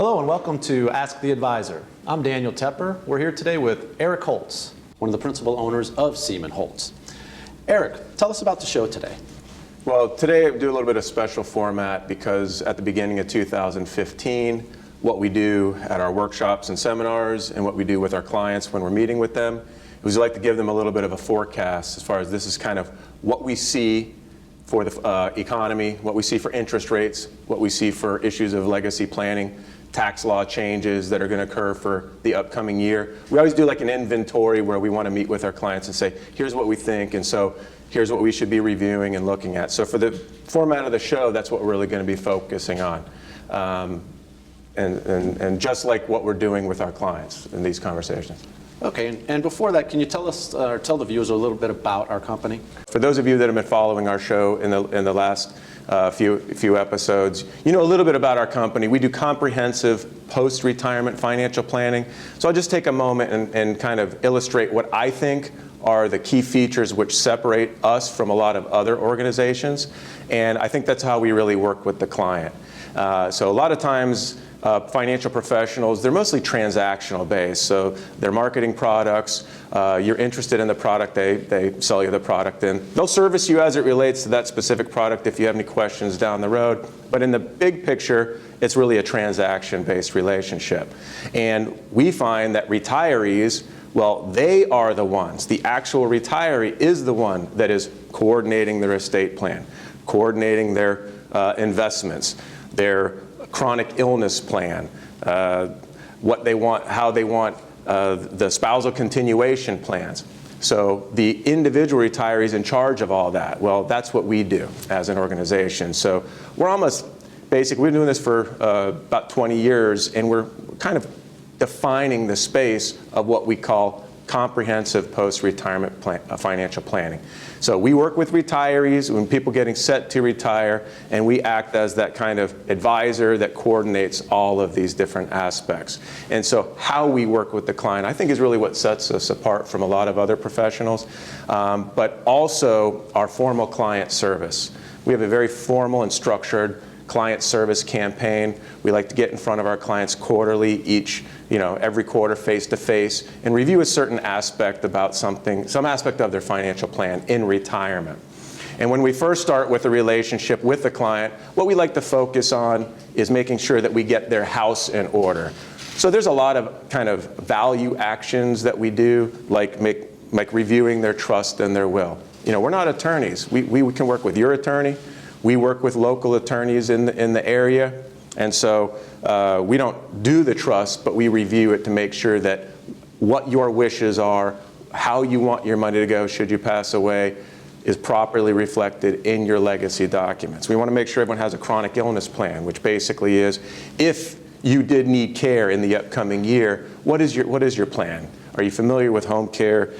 Hello and welcome to Ask the Advisor. I'm Daniel Tepper. We're here today with Eric Holtz, one of the principal owners of Seeman Holtz. Eric, tell us about the show today. Well, today I do a little bit of special format because at the beginning of 2015, what we do at our workshops and seminars and what we do with our clients when we're meeting with them is we like to give them a little bit of a forecast as far as this is kind of what we see for the economy, what we see for interest rates, what we see for issues of legacy planning, tax law changes that are going to occur for the upcoming year. We always do like an inventory where we want to meet with our clients and say, here's what we think, and so here's what we should be reviewing and looking at. So for the format of the show, that's what we're really going to be focusing on. And just like what we're doing with our clients in these conversations. Okay, and before that, can you tell us, or tell the viewers a little bit about our company? For those of you that have been following our show in the last few episodes, you know a little bit about our company. We do comprehensive post-retirement financial planning. So I'll just take a moment and kind of illustrate what I think are the key features which separate us from a lot of other organizations. And I think that's how we really work with the client. So a lot of times, financial professionals, they're mostly transactional based. So they're marketing products, you're interested in the product, they sell you the product, and they'll service you as it relates to that specific product if you have any questions down the road. But in the big picture, it's really a transaction-based relationship. And we find that retirees, well, they are the ones, the actual retiree is the one that is coordinating their estate plan, coordinating their investments, their chronic illness plan, what they want, how they want the spousal continuation plans. So the individual retiree is in charge of all that. Well, that's what we do as an organization. So we're almost basically, we've been doing this for about 20 years, and we're kind of defining the space of what we call comprehensive post-retirement financial planning. So we work with retirees when people getting set to retire, and we act as that kind of advisor that coordinates all of these different aspects. And so how we work with the client, I think, is really what sets us apart from a lot of other professionals, but also our formal client service. We have a very formal and structured client service campaign. We like to get in front of our clients quarterly, every quarter face to face, and review a certain aspect about some aspect of their financial plan in retirement. And when we first start with a relationship with the client, what we like to focus on is making sure that we get their house in order. So there's a lot of kind of value actions that we do, like reviewing their trust and their will. We're not attorneys. We can work with your attorney. We work with local attorneys in the area, and so we don't do the trust, but we review it to make sure that what your wishes are, how you want your money to go should you pass away, is properly reflected in your legacy documents. We want to make sure everyone has a chronic illness plan, which basically is, if you did need care in the upcoming year, what is your plan? Are you familiar with home care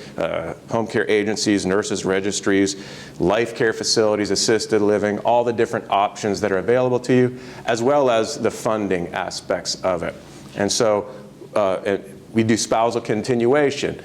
agencies, nurses registries, life care facilities, assisted living, all the different options that are available to you, as well as the funding aspects of it? And so we do spousal continuation,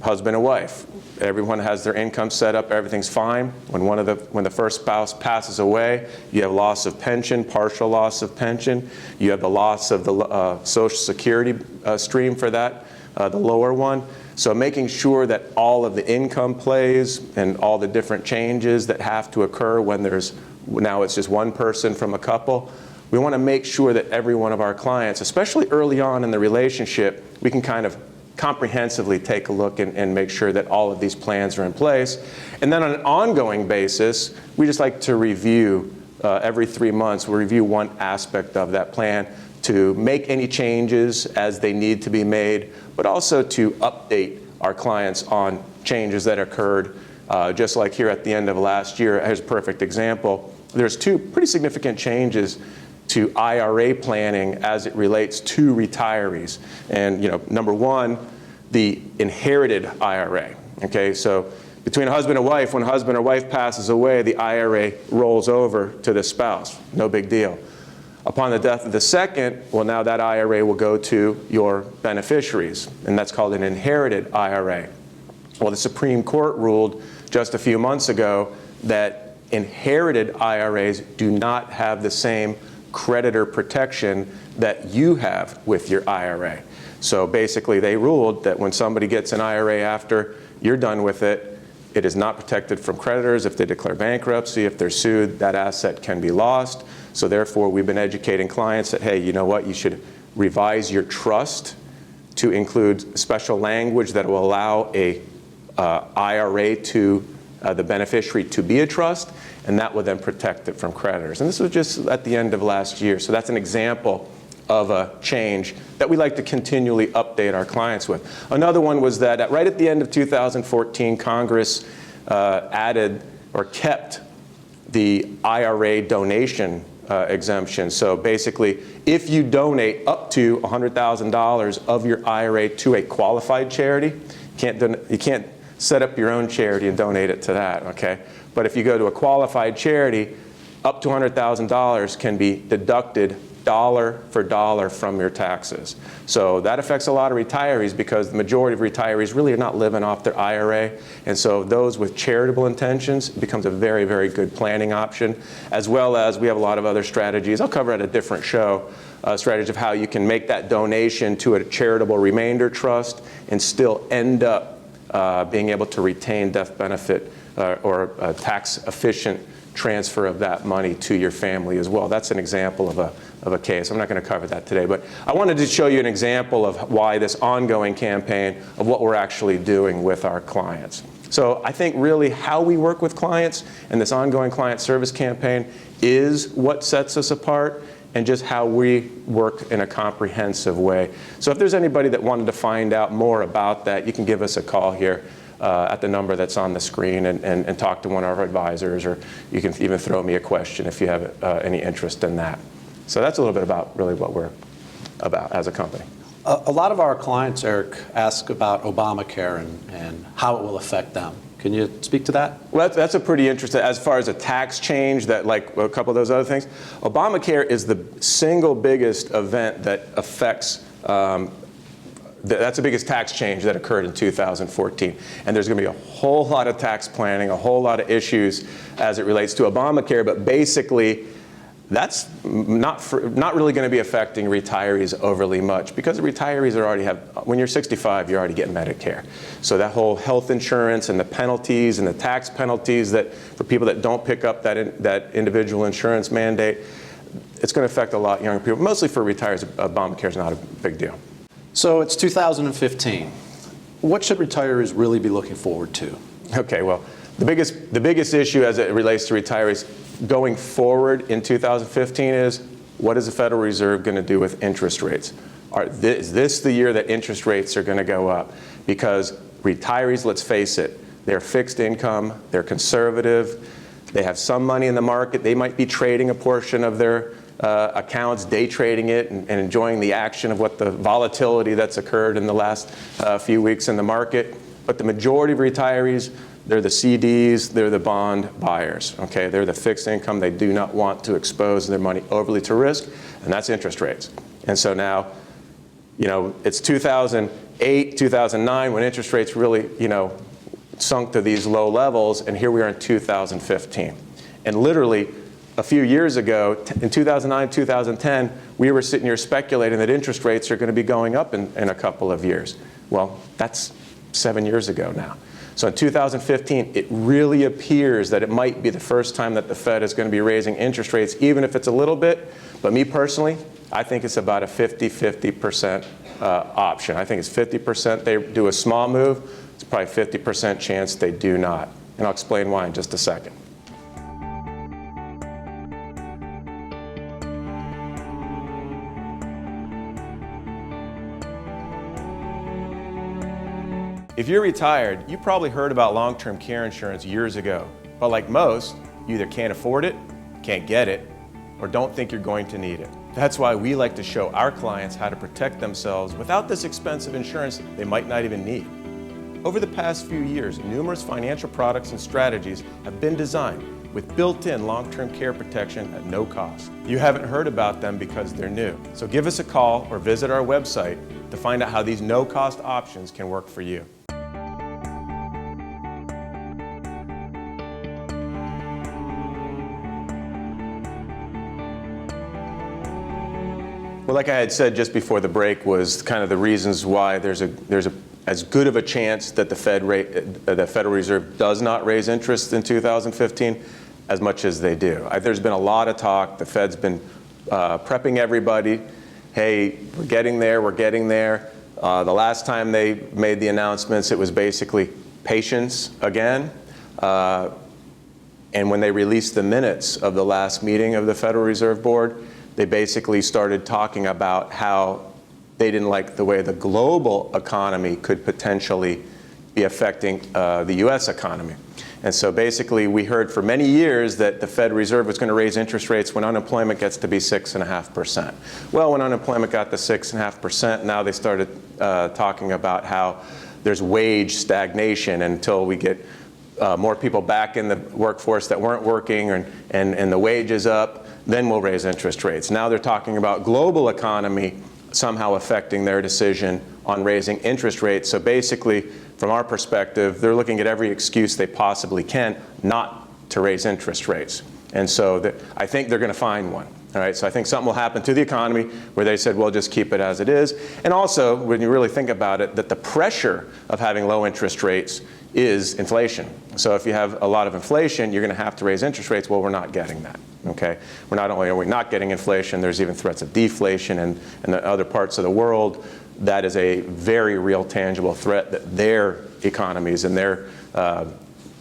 husband and wife. Everyone has their income set up, everything's fine. When the first spouse passes away, you have loss of pension, partial loss of pension. You have the loss of the Social Security stream for that. The lower one. So making sure that all of the income plays and all the different changes that have to occur when now it's just one person from a couple. We want to make sure that every one of our clients, especially early on in the relationship, we can kind of comprehensively take a look and make sure that all of these plans are in place. And then on an ongoing basis, we just like to review every 3 months. We review one aspect of that plan to make any changes as they need to be made, but also to update our clients on changes that occurred. Just like here at the end of last year, here's a perfect example. There's 2 pretty significant changes to IRA planning as it relates to retirees. And number one, the inherited IRA. Okay, so between a husband and wife, when a husband or wife passes away, the IRA rolls over to the spouse. No big deal. Upon the death of the second, well, now that IRA will go to your beneficiaries, and that's called an inherited IRA. Well, the Supreme Court ruled just a few months ago that inherited IRAs do not have the same creditor protection that you have with your IRA. So basically they ruled that when somebody gets an IRA after you're done with it, it is not protected from creditors. If they declare bankruptcy, if they're sued, that asset can be lost. So therefore, we've been educating clients that, hey, you know what, you should revise your trust to include special language that will allow a IRA to the beneficiary to be a trust, and that will then protect it from creditors. And this was just at the end of last year. So that's an example of a change that we like to continually update our clients with. Another one was that right at the end of 2014, Congress added or kept the IRA donation exemption. So basically, if you donate up to $100,000 of your IRA to a qualified charity, you can't set up your own charity and donate it to that, okay? But if you go to a qualified charity, up to $100,000 can be deducted dollar for dollar from your taxes. So that affects a lot of retirees because the majority of retirees really are not living off their IRA. And so those with charitable intentions, it becomes a very, very good planning option, as well as we have a lot of other strategies. I'll cover at a different show, strategies of how you can make that donation to a charitable remainder trust and still end up being able to retain death benefit or a tax efficient transfer of that money to your family as well. That's an example of a case. I'm not going to cover that today, but I wanted to show you an example of why this ongoing campaign of what we're actually doing with our clients. So I think really how we work with clients and this ongoing client service campaign is what sets us apart, and just how we work in a comprehensive way. So if there's anybody that wanted to find out more about that, you can give us a call here at the number that's on the screen and talk to one of our advisors, or you can even throw me a question if you have any interest in that. So that's a little bit about really what we're about as a company. A lot of our clients, Eric, ask about Obamacare and how it will affect them. Can you speak to that? Well, that's a pretty interesting, as far as a tax change, that like a couple of those other things. Obamacare is the single biggest event that affects, that's the biggest tax change that occurred in 2014. And there's going to be a whole lot of tax planning, a whole lot of issues as it relates to Obamacare, but basically, that's not really going to be affecting retirees overly much, because the retirees already have, when you're 65, you already get Medicare. So that whole health insurance and the penalties and the tax penalties that for people that don't pick up that individual insurance mandate, it's going to affect a lot of younger people. Mostly for retirees, Obamacare is not a big deal. So it's 2015. What should retirees really be looking forward to? Okay, well, the biggest issue as it relates to retirees going forward in 2015 is, what is the Federal Reserve going to do with interest rates? Is this the year that interest rates are going to go up? Because retirees, let's face it, they're fixed income, they're conservative, they have some money in the market, they might be trading a portion of their accounts, day trading it and enjoying the action of what the volatility that's occurred in the last few weeks in the market. But the majority of retirees, they're the CDs, they're the bond buyers, okay? They're the fixed income. They do not want to expose their money overly to risk, and that's interest rates. And so now, you know, it's 2008, 2009 when interest rates really, you know, sunk to these low levels, and here we are in 2015. And literally, a few years ago, in 2009, 2010, we were sitting here speculating that interest rates are going to be going up in a couple of years. Well, that's 7 years ago now. So in 2015, it really appears that it might be the first time that the Fed is going to be raising interest rates, even if it's a little bit. But me personally, I think it's about a 50-50% option. I think it's 50% they do a small move. It's probably 50% chance they do not. And I'll explain why in just a second. If you're retired, you probably heard about long-term care insurance years ago. But like most, you either can't afford it, can't get it, or don't think you're going to need it. That's why we like to show our clients how to protect themselves without this expensive insurance they might not even need. Over the past few years, numerous financial products and strategies have been designed with built-in long-term care protection at no cost. You haven't heard about them because they're new. So give us a call or visit our website to find out how these no-cost options can work for you. Well, like I had said just before the break, was kind of the reasons why there's as good of a chance that the Federal Reserve does not raise interest in 2015 as much as they do. There's been a lot of talk. The Fed's been prepping everybody. Hey, we're getting there, we're getting there. The last time they made the announcements, it was basically patience again. And when they released the minutes of the last meeting of the Federal Reserve Board, they basically started talking about how they didn't like the way the global economy could potentially be affecting the US economy. And so basically we heard for many years that the Fed Reserve was going to raise interest rates when unemployment gets to be 6.5%. Well, when unemployment got to 6.5%, now they started talking about how there's wage stagnation until we get more people back in the workforce that weren't working and the wages up, then we'll raise interest rates. Now they're talking about global economy somehow affecting their decision on raising interest rates. So basically, from our perspective, they're looking at every excuse they possibly can not to raise interest rates. And so I think they're going to find one. All right, so I think something will happen to the economy where they said, well, just keep it as it is. And also, when you really think about it, that the pressure of having low interest rates is inflation. So if you have a lot of inflation, you're going to have to raise interest rates. Well, we're not getting that. Okay, not only are we not getting inflation, there's even threats of deflation and the other parts of the world. That is a very real, tangible threat that their economies and their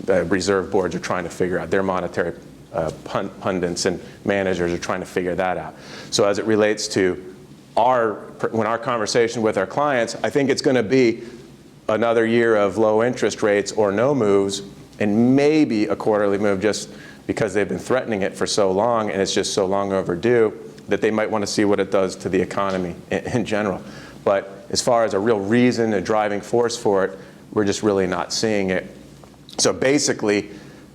reserve boards are trying to figure out. Their monetary pundits and managers are trying to figure that out. So as it relates to when our conversation with our clients, I think it's going to be another year of low interest rates or no moves, and maybe a quarterly move, just because they've been threatening it for so long and it's just so long overdue that they might want to see what it does to the economy in general. But as far as a real reason, a driving force for it, we're just really not seeing it. So basically,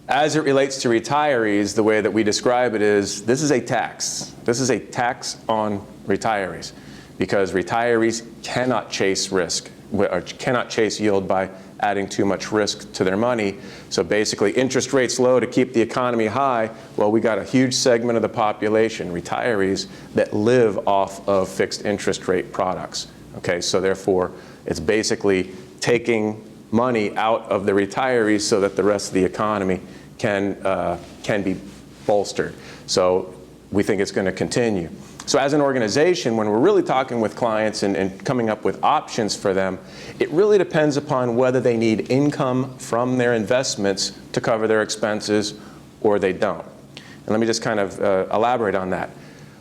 as it relates to retirees, the way that we describe it is, this is a tax. This is a tax on retirees, because retirees cannot chase risk, or cannot chase yield by adding too much risk to their money. So basically, interest rates low to keep the economy high. Well, we got a huge segment of the population, retirees, that live off of fixed interest rate products. Okay, so therefore, it's basically taking money out of the retirees so that the rest of the economy can be bolstered. So we think it's going to continue. So as an organization, when we're really talking with clients and coming up with options for them, it really depends upon whether they need income from their investments to cover their expenses or they don't. And let me just kind of elaborate on that.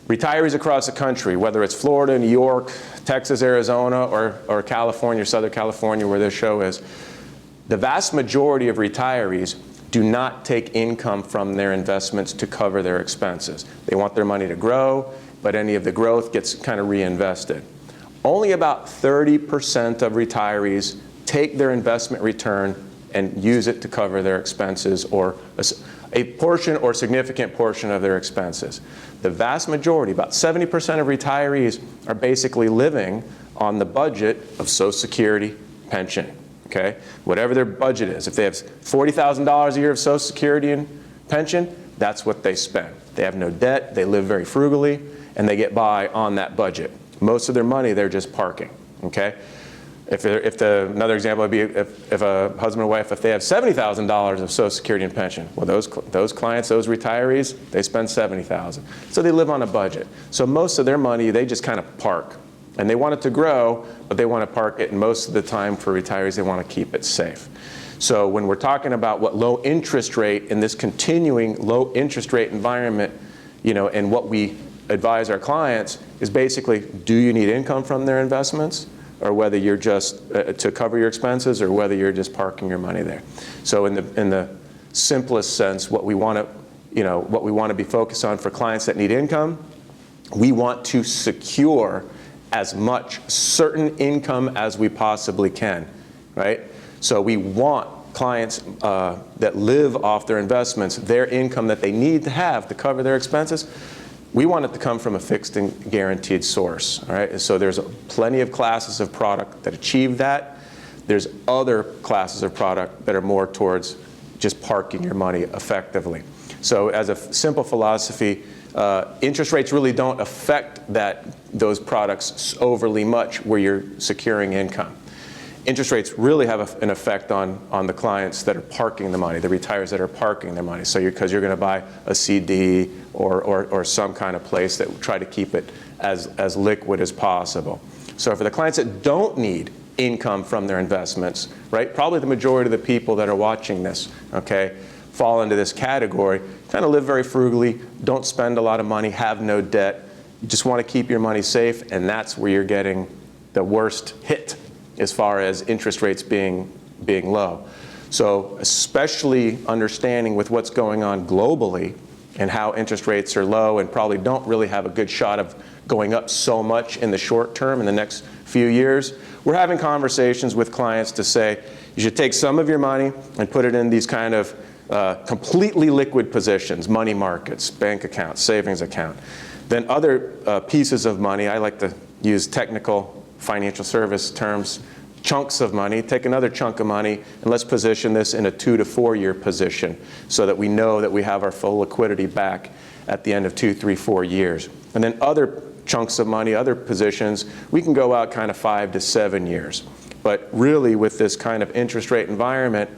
Retirees across the country, whether it's Florida, New York, Texas, Arizona, or California, Southern California, where this show is, the vast majority of retirees do not take income from their investments to cover their expenses. They want their money to grow, but any of the growth gets kind of reinvested. Only about 30% of retirees take their investment return and use it to cover their expenses, or a portion or significant portion of their expenses. The vast majority, about 70% of retirees, are basically living on the budget of Social Security, pension. Okay? Whatever their budget is. If they have $40,000 a year of Social Security and pension, that's what they spend. They have no debt, they live very frugally, and they get by on that budget. Most of their money they're just parking. Okay? Another example would be if a husband or wife, if they have $70,000 of Social Security and pension, well, those clients, those retirees, they spend $70,000. So they live on a budget. So most of their money they just kind of park. And they want it to grow, but they want to park it, and most of the time for retirees, they want to keep it safe. So when we're talking about what low interest rate in this continuing low interest rate environment, and what we advise our clients is basically, do you need income from their investments, or whether you're just to cover your expenses, or whether you're just parking your money there. So in the simplest sense, what we want to be focused on for clients that need income, we want to secure as much certain income as we possibly can, right? So we want clients that live off their investments, their income that they need to have to cover their expenses, we want it to come from a fixed and guaranteed source, all right? So there's plenty of classes of product that achieve that. There's other classes of product that are more towards just parking your money effectively. So as a simple philosophy, interest rates really don't affect those products overly much where you're securing income. Interest rates really have an effect on the clients that are parking the money, the retirees that are parking their money. So because you're going to buy a CD or some kind of place that will try to keep it as liquid as possible. So for the clients that don't need income from their investments, right, probably the majority of the people that are watching this, okay, fall into this category, kind of live very frugally, don't spend a lot of money, have no debt. You just want to keep your money safe, and that's where you're getting the worst hit as far as interest rates being low. So especially understanding with what's going on globally and how interest rates are low and probably don't really have a good shot of going up so much in the short term in the next few years, we're having conversations with clients to say you should take some of your money and put it in these kind of completely liquid positions, money markets, bank accounts, savings account. Then other pieces of money, I like to use technical financial service terms, chunks of money, take another chunk of money, and let's position this in a 2 to 4 year position so that we know that we have our full liquidity back at the end of 2, 3, 4 years. And then other chunks of money, other positions, we can go out kind of 5 to 7 years. But really with this kind of interest rate environment,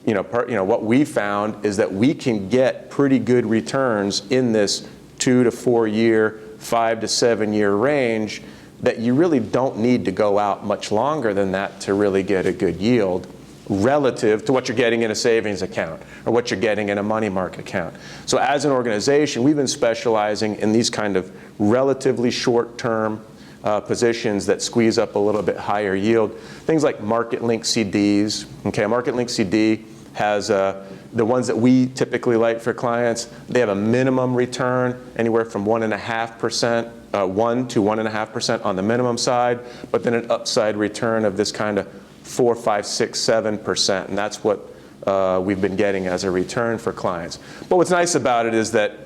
what we found is that we can get pretty good returns in this 2 to 4 year, 5 to 7 year range that you really don't need to go out much longer than that to really get a good yield relative to what you're getting in a savings account or what you're getting in a money market account. So as an organization, we've been specializing in these kind of relatively short-term positions that squeeze up a little bit higher yield. Things like market-linked CDs. Okay, a market-linked CD has the ones that we typically like for clients. They have a minimum return anywhere from 1.5%, 1 to 1.5% on the minimum side, but then an upside return of this kind of 4, 5, 6, 7%, and that's what we've been getting as a return for clients. But what's nice about it is that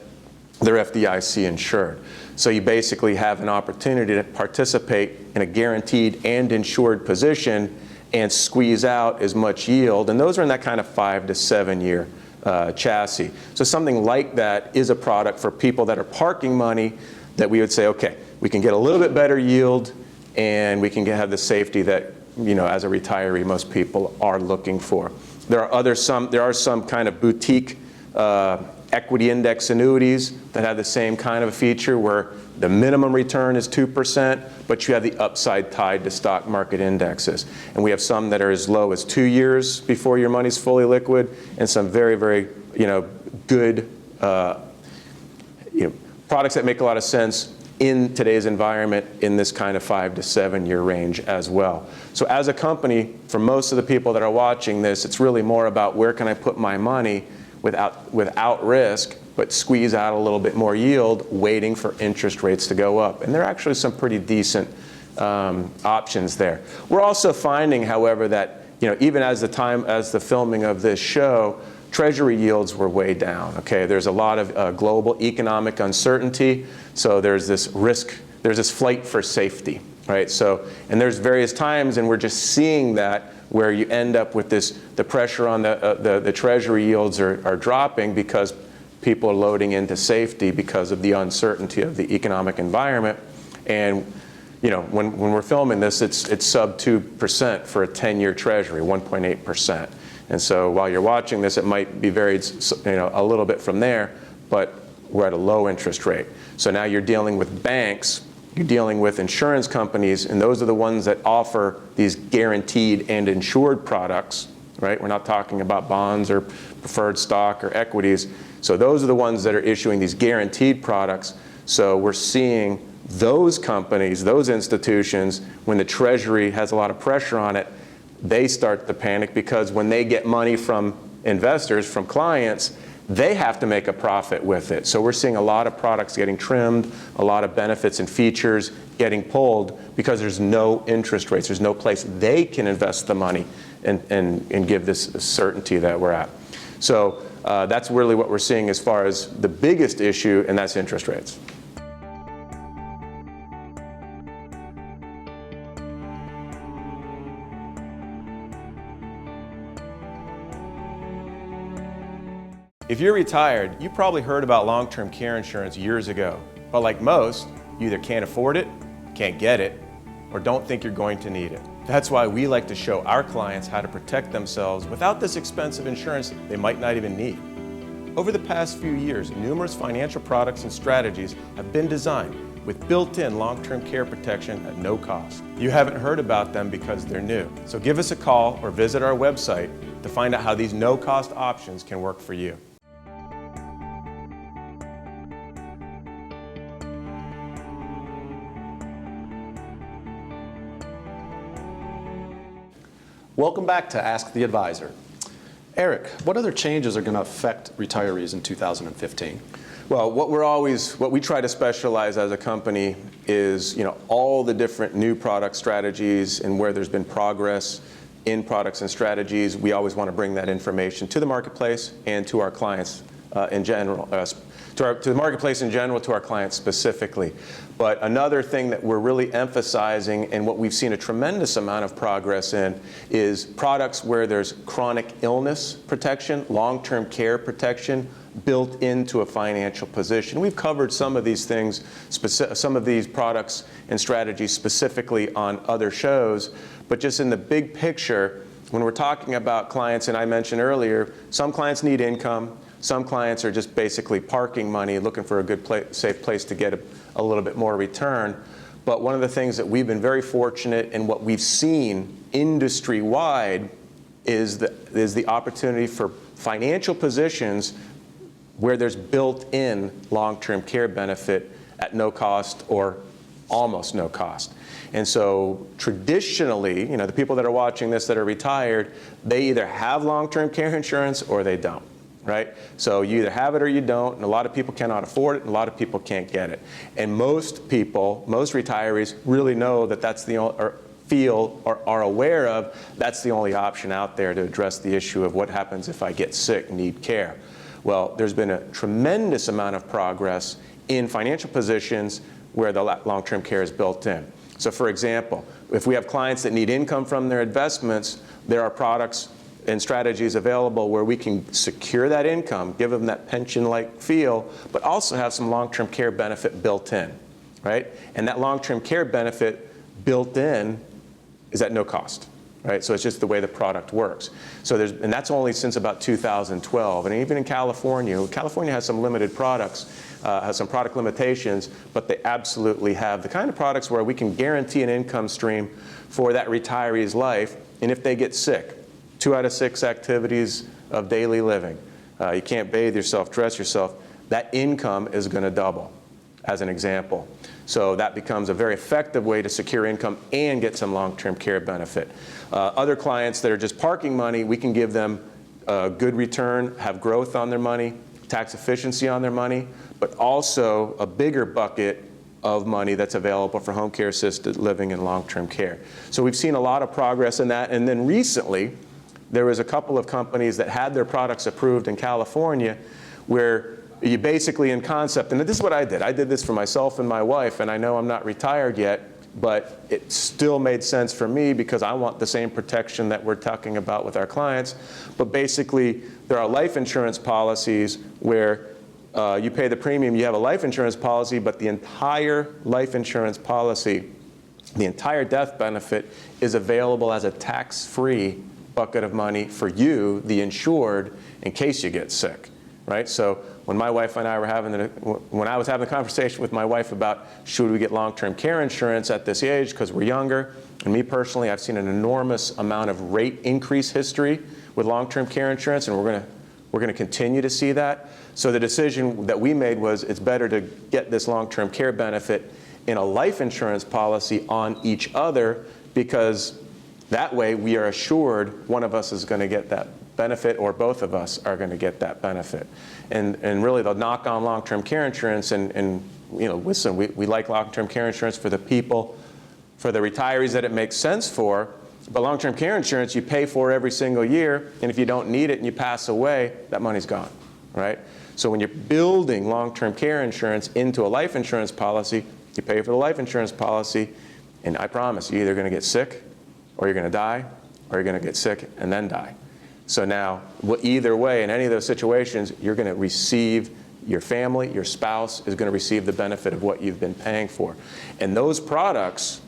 they're FDIC insured. So you basically have an opportunity to participate in a guaranteed and insured position and squeeze out as much yield. And those are in that kind of 5 to 7 year chassis. So something like that is a product for people that are parking money that we would say, okay, we can get a little bit better yield and we can have the safety that, as a retiree, most people are looking for. There are some kind of boutique equity index annuities that have the same kind of a feature where the minimum return is 2%, but you have the upside tied to stock market indexes. And we have some that are as low as 2 years before your money's fully liquid, and some very, very, good, products that make a lot of sense in today's environment in this kind of 5 to 7 year range as well. So as a company, for most of the people that are watching this, it's really more about where can I put my money without risk, but squeeze out a little bit more yield, waiting for interest rates to go up. And there are actually some pretty decent options there. We're also finding, however, that even as the filming of this show, Treasury yields were way down. Okay, there's a lot of global economic uncertainty, so there's this risk, there's this flight for safety, right? So, and there's various times, and we're just seeing that where you end up with the pressure on the Treasury yields are dropping because people are loading into safety because of the uncertainty of the economic environment. And when we're filming this, it's sub 2% for a 10-year Treasury, 1.8%. And so while you're watching this, it might be varied a little bit from there, but we're at a low interest rate. So now you're dealing with banks, you're dealing with insurance companies, and those are the ones that offer these guaranteed and insured products, right? We're not talking about bonds or preferred stock or equities. So those are the ones that are issuing these guaranteed products. So we're seeing those companies, those institutions, when the Treasury has a lot of pressure on it, they start to panic because when they get money from investors, from clients, they have to make a profit with it. So we're seeing a lot of products getting trimmed, a lot of benefits and features getting pulled because there's no interest rates. There's no place they can invest the money and give this certainty that we're at. So that's really what we're seeing as far as the biggest issue, and that's interest rates. If you're retired, you probably heard about long-term care insurance years ago. But like most, you either can't afford it, can't get it, or don't think you're going to need it. That's why we like to show our clients how to protect themselves without this expensive insurance they might not even need. Over the past few years, numerous financial products and strategies have been designed with built-in long-term care protection at no cost. You haven't heard about them because they're new. So give us a call or visit our website to find out how these no-cost options can work for you. Welcome back to Ask the Advisor. Eric, what other changes are going to affect retirees in 2015? Well, what we try to specialize as a company is, all the different new product strategies and where there's been progress in products and strategies. We always want to bring that information to the marketplace and to our clients in general, to the marketplace in general, to our clients specifically. But another thing that we're really emphasizing and what we've seen a tremendous amount of progress in is products where there's chronic illness protection, long-term care protection built into a financial position. We've covered some of these things, some of these products and strategies specifically on other shows, but just in the big picture, when we're talking about clients, and I mentioned earlier, some clients need income, some clients are just basically parking money, looking for a good safe place to get a little bit more return. But one of the things that we've been very fortunate and what we've seen industry-wide is the opportunity for financial positions where there's built-in long-term care benefit at no cost or almost no cost. And so traditionally, the people that are watching this that are retired, they either have long-term care insurance or they don't. Right? So you either have it or you don't, and a lot of people cannot afford it, and a lot of people can't get it. And most people, most retirees really know that that's the only, or feel or are aware of, that's the only option out there to address the issue of what happens if I get sick, need care. Well, there's been a tremendous amount of progress in financial positions where the long-term care is built in. So for example, if we have clients that need income from their investments, there are products and strategies available where we can secure that income, give them that pension-like feel, but also have some long-term care benefit built in, right? And that long-term care benefit built in is at no cost, right? So it's just the way the product works. So and that's only since about 2012. And even in California has some limited products, has some product limitations, but they absolutely have the kind of products where we can guarantee an income stream for that retiree's life. And if they get sick, 2 out of 6 activities of daily living. You can't bathe yourself, dress yourself. That income is going to double, as an example. So that becomes a very effective way to secure income and get some long-term care benefit. Other clients that are just parking money, we can give them a good return, have growth on their money, tax efficiency on their money, but also a bigger bucket of money that's available for home care, assisted living, and long-term care. So we've seen a lot of progress in that. And then recently, there was a couple of companies that had their products approved in California where you basically in concept, and this is what I did. I did this for myself and my wife, and I know I'm not retired yet, but it still made sense for me because I want the same protection that we're talking about with our clients. But basically, there are life insurance policies where you pay the premium, you have a life insurance policy, but the entire life insurance policy, the entire death benefit is available as a tax-free bucket of money for you, the insured, in case you get sick, right? So when my wife and I were when I was having a conversation with my wife about should we get long-term care insurance at this age because we're younger, and me personally, I've seen an enormous amount of rate increase history with long-term care insurance, and we're going to continue to see that. So the decision that we made was it's better to get this long-term care benefit in a life insurance policy on each other, because that way we are assured one of us is going to get that benefit or both of us are going to get that benefit. And really the knock on long-term care insurance, and listen, we like long-term care insurance for the people, for the retirees that it makes sense for, but long-term care insurance you pay for every single year, and if you don't need it and you pass away, that money's gone, right? So when you're building long-term care insurance into a life insurance policy, you pay for the life insurance policy, and I promise you're either going to get sick, or you're going to die, or you're going to get sick and then die. So now, either way, in any of those situations, you're going to receive, your family, your spouse is going to receive the benefit of what you've been paying for. And those products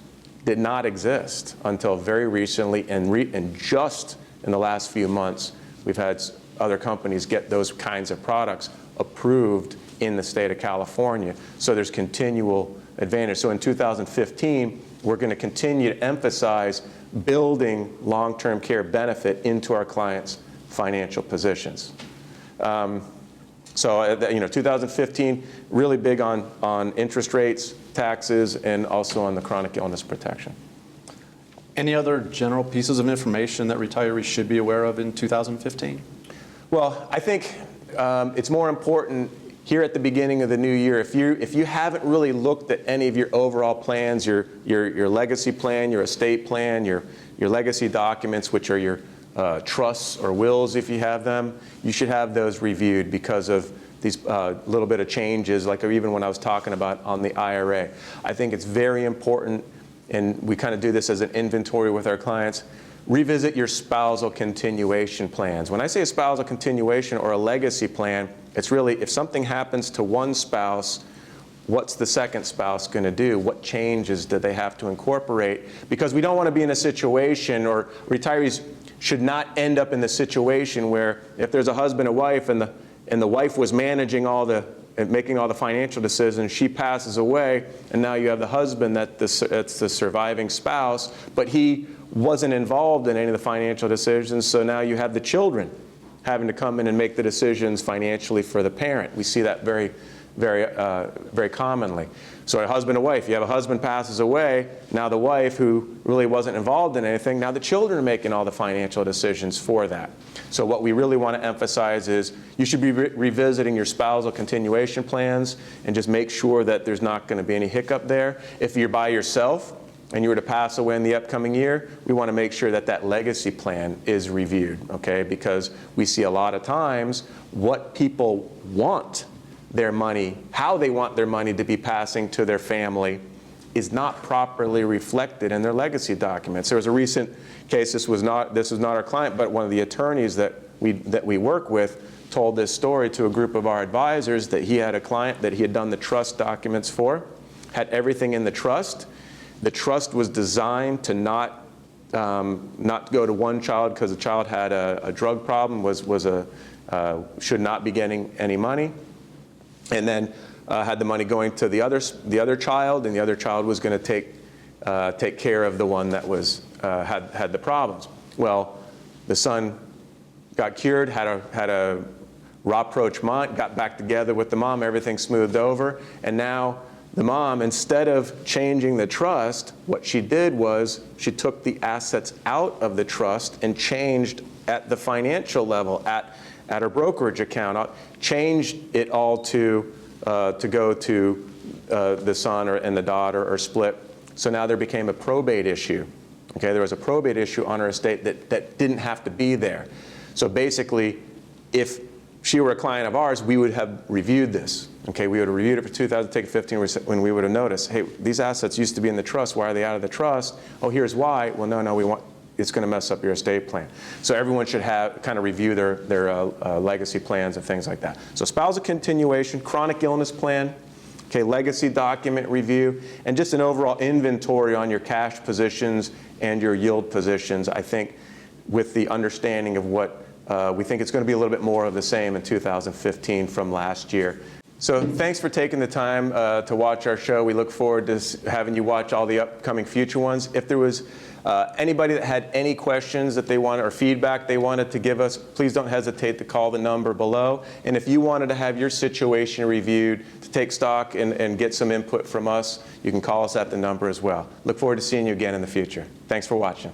did not exist until very recently, and just in the last few months, we've had other companies get those kinds of products approved in the state of California. So there's continual advantage. So in 2015, we're going to continue to emphasize building long-term care benefit into our clients' financial positions. So 2015, really big on interest rates, taxes, and also on the chronic illness protection. Any other general pieces of information that retirees should be aware of in 2015? Well, I think it's more important here at the beginning of the new year. If you haven't really looked at any of your overall plans, your legacy plan, your estate plan, your legacy documents, which are your trusts or wills if you have them, you should have those reviewed because of these little bit of changes, like even when I was talking about on the IRA. I think it's very important, and we kind of do this as an inventory with our clients. Revisit your spousal continuation plans. When I say a spousal continuation or a legacy plan, it's really if something happens to one spouse, what's the second spouse going to do? What changes do they have to incorporate? Because we don't want to be in a situation, or retirees should not end up in the situation where if there's a husband and wife and the wife was managing making all the financial decisions, she passes away, and now you have the husband that's the surviving spouse, but he wasn't involved in any of the financial decisions, so now you have the children having to come in and make the decisions financially for the parent. We see that very, very commonly. So a husband and wife, you have a husband passes away, now the wife who really wasn't involved in anything, now the children are making all the financial decisions for that. So what we really want to emphasize is you should be revisiting your spousal continuation plans and just make sure that there's not going to be any hiccup there. If you're by yourself and you were to pass away in the upcoming year, we want to make sure that that legacy plan is reviewed, okay? Because we see a lot of times what people want their money, how they want their money to be passing to their family is not properly reflected in their legacy documents. There was a recent case, this was not our client, but one of the attorneys that we work with told this story to a group of our advisors that he had a client that he had done the trust documents for, had everything in the trust. The trust was designed to not go to one child because the child had a drug problem, should not be getting any money, and then had the money going to the other child, and the other child was going to take care of the one that had the problems. Well, the son got cured, had a rapprochement, got back together with the mom, everything smoothed over, and now the mom, instead of changing the trust, what she did was she took the assets out of the trust and changed at the financial level, at her brokerage account, changed it all to go to the son and the daughter, or split. So now there became a probate issue. Okay, there was a probate issue on her estate that didn't have to be there. So basically, if she were a client of ours, we would have reviewed this. Okay, we would have reviewed it for 2015 when we would have noticed, hey, these assets used to be in the trust. Why are they out of the trust? Oh, here's why. Well, no, it's going to mess up your estate plan. So everyone should kind of review their legacy plans and things like that. So spousal continuation, chronic illness plan, okay, legacy document review, and just an overall inventory on your cash positions and your yield positions, I think, with the understanding of what we think it's going to be a little bit more of the same in 2015 from last year. So thanks for taking the time to watch our show. We look forward to having you watch all the upcoming future ones. If there was anybody that had any questions that they wanted or feedback they wanted to give us, please don't hesitate to call the number below. And if you wanted to have your situation reviewed, to take stock and get some input from us, you can call us at the number as well. Look forward to seeing you again in the future. Thanks for watching.